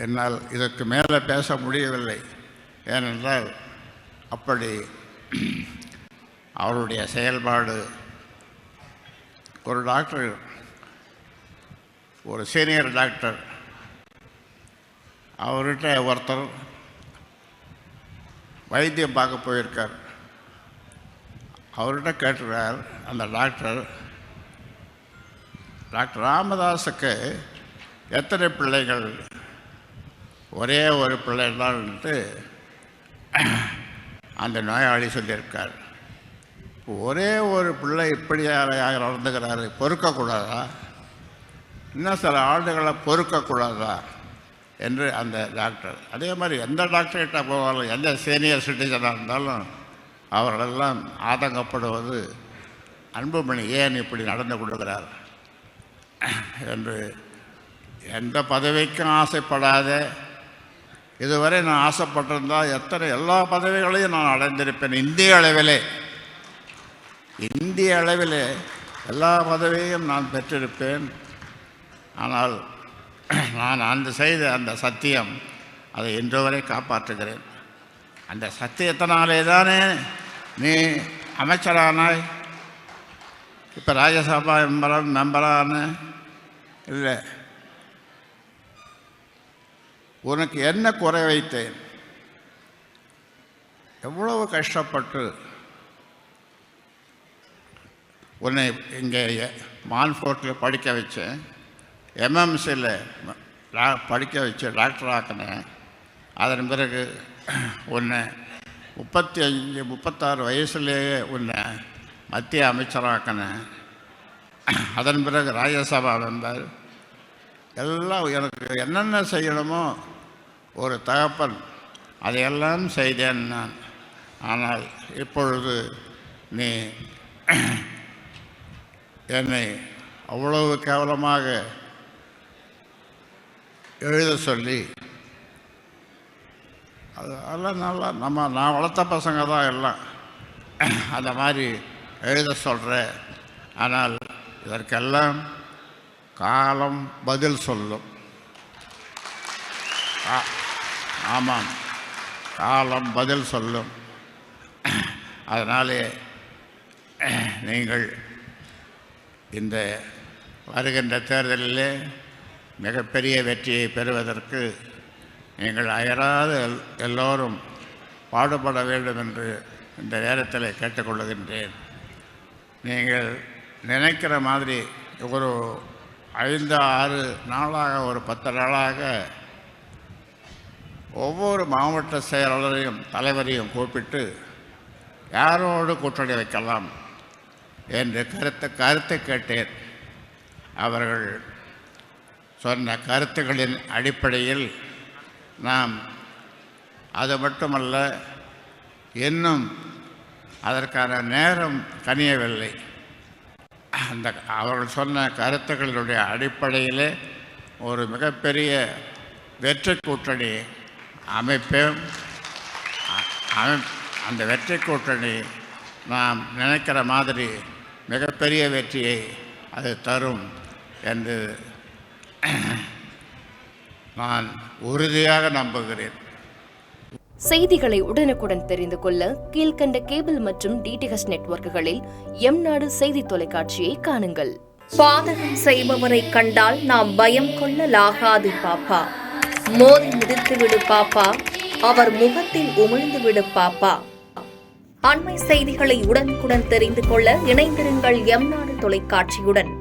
என்னால் இதற்கு மேலே பேச முடியவில்லை. ஏனென்றால் அப்படி அவருடைய செயல்பாடு. ஒரு டாக்டர், ஒரு சீனியர் டாக்டர், அவர்கிட்ட ஒருத்தர் வைத்தியம் பார்க்க போயிருக்கார். அவர்கிட்ட கேட்டுறார் அந்த டாக்டர் ராமதாஸுக்கு எத்தனை பிள்ளைகள்? ஒரே ஒரு பிள்ளை தான்ட்டு அந்த நோயாளி சொல்லியிருக்கார். ஒரே ஒரு பிள்ளை இப்படியாக நடந்துக்கிறாரு, பொறுக்கக்கூடாதா? இன்னும் சில ஆண்டுகளை பொறுக்கக்கூடாதா என்று அந்த டாக்டர். அதே மாதிரி எந்த டாக்டர்கிட்ட போவாலும், எந்த சீனியர் சிட்டிசனாக இருந்தாலும் அவர்களெல்லாம் ஆதங்கப்படுவது, அன்புமணி ஏன் இப்படி நடந்து கொடுக்கிறார் என்று. எந்த பதவிக்கும் ஆசைப்படாத, இதுவரை நான் ஆசைப்பட்டிருந்தால் எல்லா பதவிகளையும் நான் அடைந்திருப்பேன். இந்திய அளவில் எல்லா பதவியையும் நான் பெற்றிருப்பேன். ஆனால் நான் செய்த அந்த சத்தியம், அதை இன்று வரை காப்பாற்றுகிறேன். அந்த சத்தியத்தினாலே தானே நீ அமைச்சரானாய், இப்போ ராஜ்யசபா மெம்பரான. இல்லை, உனக்கு என்ன குறை வைத்தேன்? எவ்வளவு கஷ்டப்பட்டு உன்னை இங்கே மான்ஃபோர்ட்டில் படிக்க வச்சேன், எம்எம்சியில் படிக்க வச்சு டாக்டர் ஆக்கினேன். அதன் பிறகு உன்னை 36 வயசுலேயே உன்னை மத்திய அமைச்சராக்கினேன். அதன் பிறகு ராஜ்யசபா மெம்பர். எல்லாம் எனக்கு என்னென்ன செய்யணுமோ ஒரு தகப்பன் அதையெல்லாம் செய்தேன் நான். ஆனால் இப்பொழுது நீ என்னை அவ்வளவு கேவலமாக எழுத சொல்லி, அதெல்லாம் நல்லா நான் வளர்த்த பசங்க தான் எல்லாம் அந்த மாதிரி எழுத சொல்கிறேன். ஆனால் இதற்கெல்லாம் காலம் பதில் சொல்லும். ஆமாம், காலம் பதில் சொல்லும். அதனாலே நீங்கள் இந்த வருகின்ற தேர்தலிலே மிகப்பெரிய வெற்றியை பெறுவதற்கு நீங்கள் அயராது எல்லோரும் பாடுபட வேண்டும் என்று இந்த நேரத்தில் கேட்டுக்கொள்ளுகின்றேன். நீங்கள் நினைக்கிற மாதிரி ஒரு 5-6 நாளாக, ஒரு 10 நாளாக ஒவ்வொரு மாவட்ட செயலாளரையும் தலைவரையும் கூப்பிட்டு யாரோடு கூட்டணி வைக்கலாம் என்று கருத்தை கேட்டேன். அவர்கள் சொன்ன கருத்துக்களின் அடிப்படையில் நாம், அது மட்டுமல்ல, இன்னும் அதற்கான நேரம் கனியவில்லை. அந்த அவர்கள் சொன்ன கருத்துக்களினுடைய அடிப்படையிலே ஒரு மிகப்பெரிய வெற்றி கூட்டணி அமைப்பேன். அந்த வெற்றி கூட்டணி நாம் நினைக்கிற மாதிரி மிகப்பெரிய வெற்றியை அது தரும் என்று நான் உறுதியாக நம்புகிறேன். செய்திகளை உடனுக்குடன் தெரிந்து கொள்ள கீழ்கண்ட கேபிள் மற்றும் டிடிஎச் நெட்வொர்க்குகளில் எம்நாடு செய்தி தொலைக்காட்சியை காணுங்கள். பாதகம் செய்பவரை கண்டால் நாம் பயம் கொள்ளலாகாது பாப்பா. மோதி மிதித்துவிடு பாப்பா, அவர் முகத்தில் உமிழ்ந்து விடு பாப்பா. அண்மை செய்திகளை உடனுக்குடன் தெரிந்து கொள்ள இணைந்திருங்கள் எம்நாடு தொலைக்காட்சியுடன்.